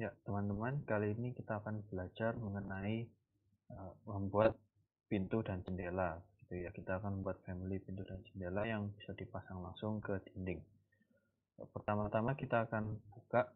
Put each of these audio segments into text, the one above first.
Ya, teman-teman, kali ini kita akan belajar mengenai membuat pintu dan jendela. Gitu ya, kita akan membuat family pintu dan jendela yang bisa dipasang langsung ke dinding. Pertama-tama kita akan buka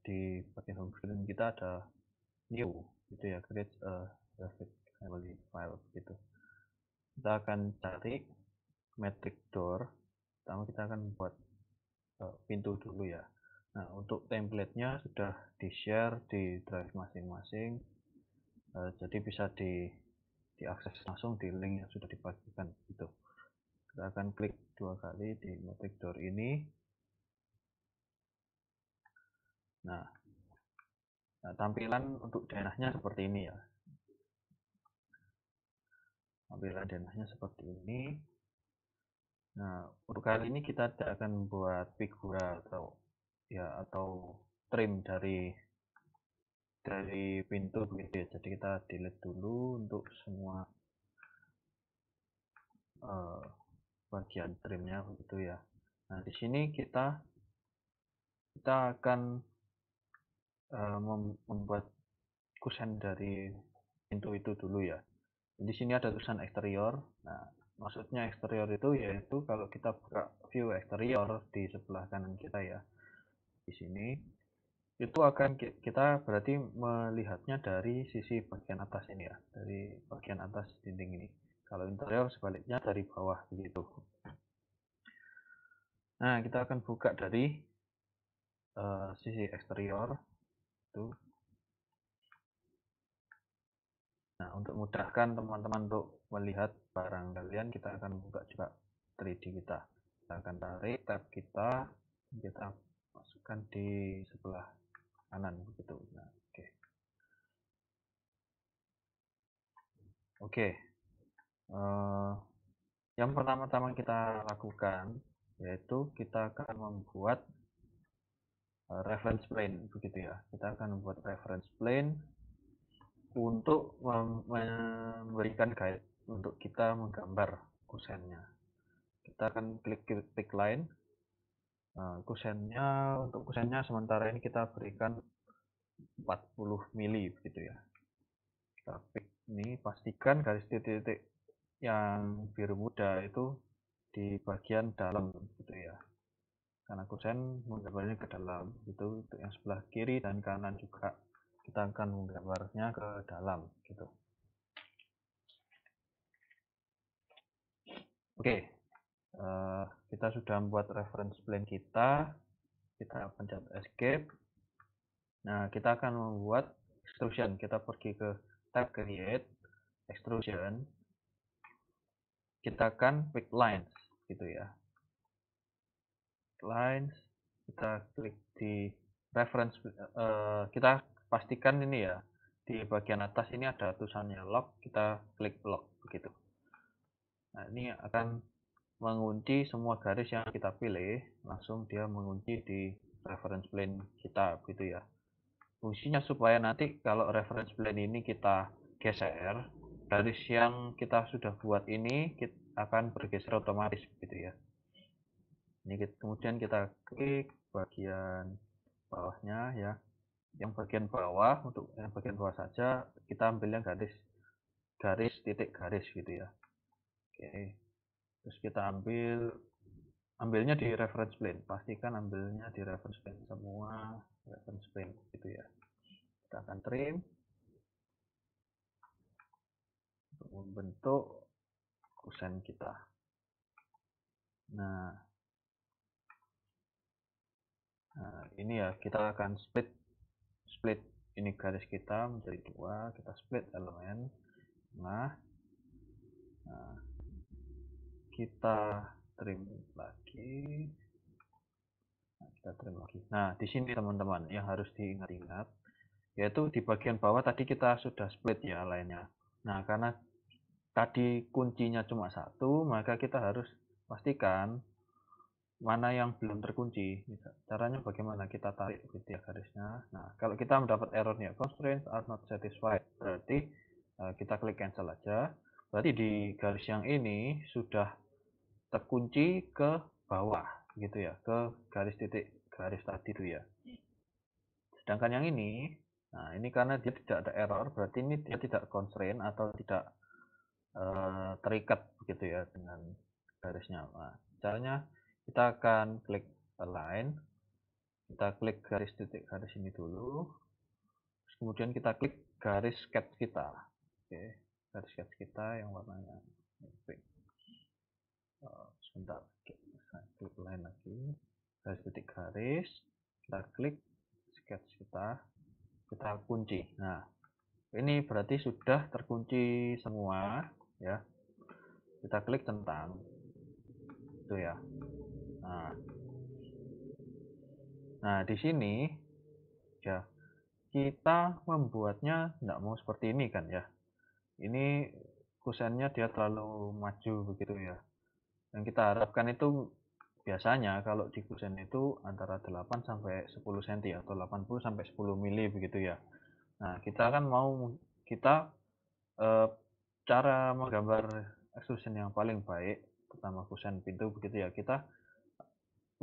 di bagian home screen kita ada new, gitu ya, create a graphic family file gitu. Kita akan cari metric door. Pertama kita akan buat pintu dulu ya. Nah, untuk template-nya sudah di-share di drive masing-masing. Jadi bisa diakses langsung di link yang sudah dibagikan gitu. Kita akan klik 2 kali di metric door ini. Nah, tampilan untuk denahnya seperti ini ya. Tampilan denahnya seperti ini. Nah, untuk kali ini kita tidak akan buat figura atau trim dari pintu begitu ya. Jadi kita delete dulu untuk semua bagian trimnya begitu ya. Nah, di sini kita akan membuat kusen dari pintu itu dulu ya. Di sini ada tulisan eksterior. Nah, maksudnya eksterior itu yaitu kalau kita buka view eksterior di sebelah kanan kita ya, di sini itu akan kita berarti melihatnya dari sisi bagian atas ini ya, dari bagian atas dinding ini. Kalau interior sebaliknya dari bawah begitu. Nah, kita akan buka dari sisi eksterior itu. Nah, untuk memudahkan teman-teman untuk melihat barang kalian, kita akan buka juga 3D kita. Kita akan tarik tab kita masukkan di sebelah kanan begitu. Nah, oke. Oke. Yang pertama-tama kita lakukan yaitu kita akan membuat reference plane begitu ya. Kita akan membuat reference plane untuk memberikan guide untuk kita menggambar kusennya. Kita akan klik line. Untuk kusennya sementara ini kita berikan 40 mili begitu ya. Kita klik ini, pastikan garis titik-titik yang biru muda itu di bagian dalam gitu ya. Karena kusen menggambarnya ke dalam, itu untuk yang sebelah kiri dan kanan juga kita akan menggambarnya ke dalam gitu. Oke, kita sudah membuat reference plane kita pencet escape. Nah, kita akan membuat extrusion. Kita pergi ke tab create extrusion. Kita akan pick lines gitu ya. Lines, kita klik di reference, kita pastikan ini ya, di bagian atas ini ada tulisannya lock, kita klik lock begitu. Nah, ini akan mengunci semua garis yang kita pilih, langsung dia mengunci di reference plane kita gitu ya. Fungsinya supaya nanti kalau reference plane ini kita geser, garis yang kita sudah buat ini akan bergeser otomatis gitu ya. Ini kemudian kita klik bagian bawahnya ya. Yang bagian bawah, untuk yang bagian bawah saja kita ambil yang garis titik garis gitu ya. Oke. Terus kita ambilnya di reference plane. Pastikan ambilnya di reference plane semua, reference plane gitu ya. Kita akan trim untuk membentuk kusen kita. Nah, ini ya kita akan split ini garis kita menjadi 2, kita split elemen. Nah, kita trim lagi. Nah, di sini teman-teman yang harus diingat-ingat yaitu di bagian bawah tadi kita sudah split ya lainnya. Nah, karena tadi kuncinya cuma 1, maka kita harus pastikan mana yang belum terkunci. Caranya bagaimana? Kita tarik gitu ya garisnya. Nah, kalau kita mendapat errornya constraints are not satisfied, berarti kita klik cancel aja. Berarti di garis yang ini sudah terkunci ke bawah gitu ya, ke garis titik garis tadi itu ya. Sedangkan yang ini, nah ini karena dia tidak ada error, berarti ini dia tidak constraint atau tidak terikat begitu ya dengan garisnya. Nah, caranya kita akan klik align, kita klik garis titik garis ini dulu, kemudian kita klik garis sketch kita. Oke, garis sketch kita yang warnanya pink. Sebentar, saya klik line lagi, garis titik garis, kita klik sketch kita kunci. Nah, ini berarti sudah terkunci semua ya. Kita klik centang itu ya. Nah di sini ya kita membuatnya tidak mau seperti ini kan ya. Ini kusennya dia terlalu maju begitu ya. Yang kita harapkan itu biasanya kalau di kusen itu antara 8 sampai 10 cm atau 80 sampai 10 mili begitu ya. Nah, kita kan mau kita cara menggambar extrusion yang paling baik, pertama kusen pintu begitu ya. Kita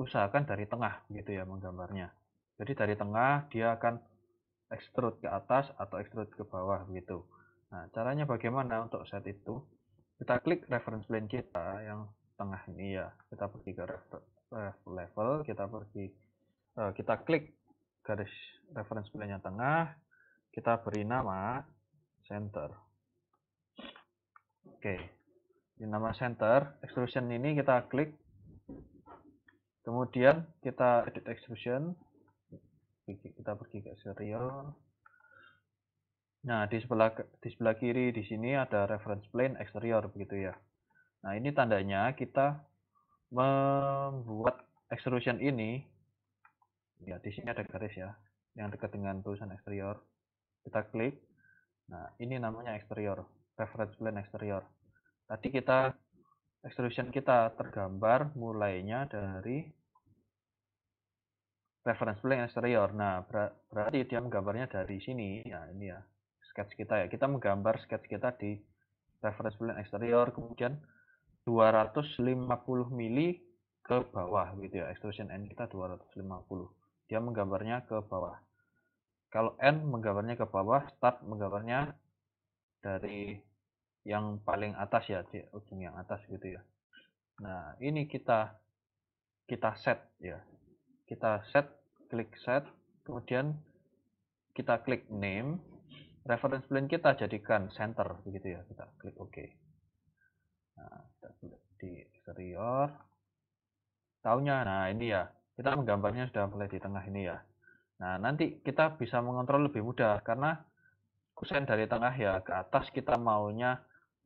usahakan dari tengah begitu ya menggambarnya. Jadi dari tengah dia akan extrude ke atas atau extrude ke bawah begitu. Nah, caranya bagaimana untuk set itu? Kita klik reference plane kita yang tengah ini ya. Kita pergi ke level, kita klik garis reference plane yang tengah, kita beri nama center. Oke. Ini nama center, extrusion ini kita klik. Kemudian kita edit extrusion. Kita pergi ke exterior. Nah, di sebelah kiri di sini ada reference plane exterior begitu ya. Nah, ini tandanya kita membuat extrusion ini ya, di sini ada garis ya yang dekat dengan tulisan exterior. Kita klik. Nah, ini namanya exterior, reference plane exterior. Tadi kita extrusion kita tergambar mulainya dari reference plane exterior. Nah, berarti dia menggambarnya dari sini. Ya, ini ya sketch kita ya. Kita menggambar sketch kita di reference plane exterior, kemudian 250 mili ke bawah gitu ya. Extrusion N kita 250. Dia menggambarnya ke bawah. Kalau N menggambarnya ke bawah, start menggambarnya dari yang paling atas ya, di ujung yang atas gitu ya. Nah, ini kita set ya. Kita set, klik set, kemudian kita klik name, reference plane kita jadikan center begitu ya. Kita klik OK. Nah, kita klik di exterior. Tahunya, nah ini ya, kita menggambarnya sudah mulai di tengah ini ya. Nah, nanti kita bisa mengontrol lebih mudah karena kusen dari tengah ya ke atas kita maunya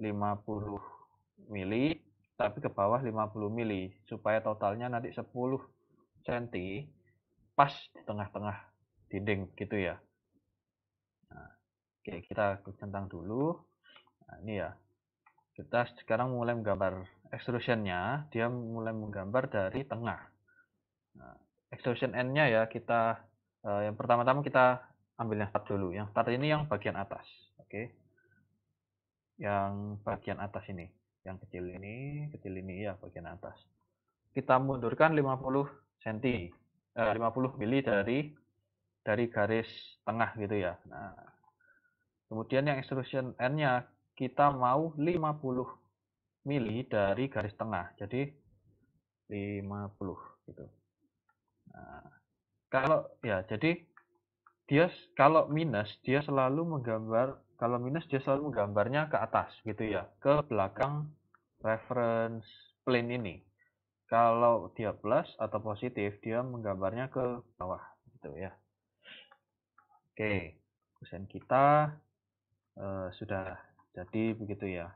50 mili, tapi ke bawah 50 mili supaya totalnya nanti 10 cm pas di tengah-tengah dinding gitu ya. Nah, oke, kita klik centang dulu. Nah, ini ya. Kita sekarang mulai menggambar extrusionnya, dia mulai menggambar dari tengah. Nah, extrusion N-nya ya kita yang pertama-tama kita ambil yang start dulu. Yang start ini yang bagian atas. Oke. Yang bagian atas ini. Yang kecil ini ya bagian atas. Kita mundurkan 50 cm. 50 mili dari garis tengah gitu ya. Nah, kemudian yang extrusion N-nya kita mau 50 mili dari garis tengah. Jadi 50 gitu. Nah, kalau ya jadi dia kalau minus dia selalu menggambarnya ke atas gitu ya, ke belakang reference plane ini. Kalau dia plus atau positif dia menggambarnya ke bawah gitu ya. Oke, kusen kita sudah jadi begitu ya.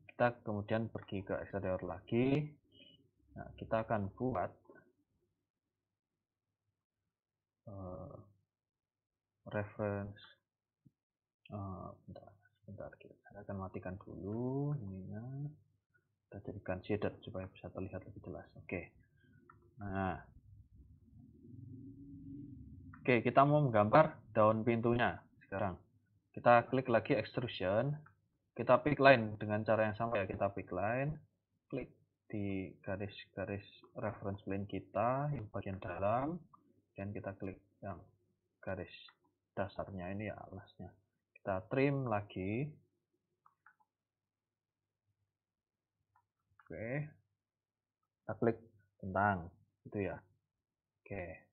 Kita kemudian pergi ke exterior lagi. Nah, kita akan buat reference bentar, kita akan matikan dulu ininya, kita jadikan shaded supaya bisa terlihat lebih jelas. Nah kita mau menggambar daun pintunya. Sekarang kita klik lagi extrusion, kita pick line dengan cara yang sama ya. Kita pick line, klik di garis-garis reference plane kita yang bagian dalam, dan kita klik yang garis dasarnya ini ya, alasnya. Kita trim lagi. Oke, kita klik tentang itu ya. Oke.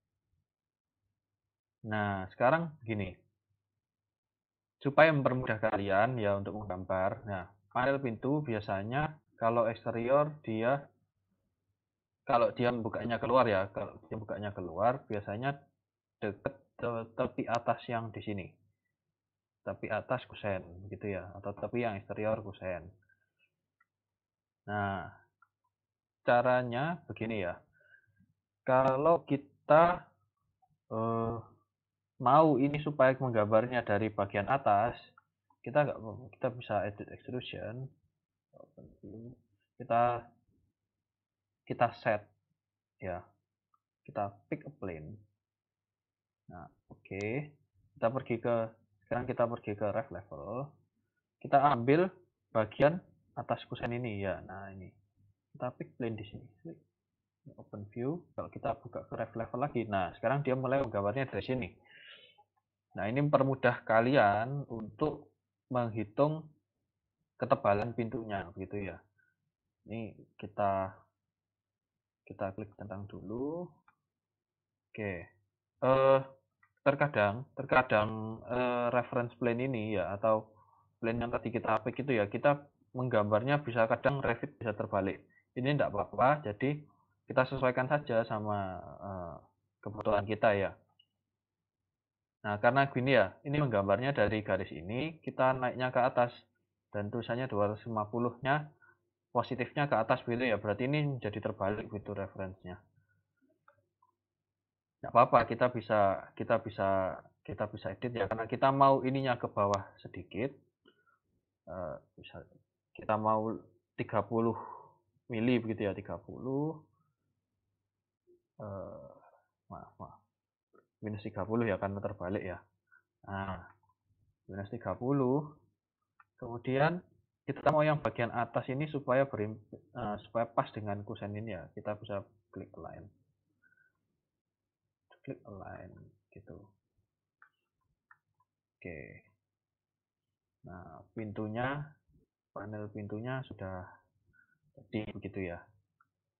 Nah, sekarang gini, supaya mempermudah kalian ya untuk menggambar. Nah, panel pintu biasanya kalau eksterior kalau dia bukanya keluar ya, kalau dia bukanya keluar biasanya deket tepi atas yang di sini. Tepi atas kusen gitu ya, atau tepi yang eksterior kusen. Nah, caranya begini ya. Kalau kita mau ini supaya menggambarnya dari bagian atas, kita bisa edit extrusion, kita kita set ya, kita pick a plane. Nah, oke. Sekarang kita pergi ke ref level. Kita ambil bagian atas kusen ini ya. Nah, ini. Kita pick plane di sini. Open view. Kalau kita buka ke ref level lagi. Nah, sekarang dia mulai menggambarnya dari sini. Nah, ini mempermudah kalian untuk menghitung ketebalan pintunya begitu ya. Ini kita klik tentang dulu. Oke. Eh terkadang reference plane ini ya, atau plane yang tadi kita pick itu ya, kita menggambarnya bisa kadang Revit bisa terbalik. Ini tidak apa-apa, jadi kita sesuaikan saja sama kebutuhan kita ya. Nah, karena gini ya, ini menggambarnya dari garis ini, kita naiknya ke atas, dan tulisannya 250-nya positifnya ke atas gitu ya, berarti ini jadi terbalik gitu referensinya. Nggak apa-apa, kita bisa edit ya, karena kita mau ininya ke bawah sedikit. Bisa kita mau 30 mili begitu ya, 30 maaf minus 30 ya, karena terbalik ya. Nah, minus 30, kemudian kita mau yang bagian atas ini supaya supaya pas dengan kusen ini ya, kita bisa klik align gitu. Oke, nah panel pintunya sudah jadi begitu ya.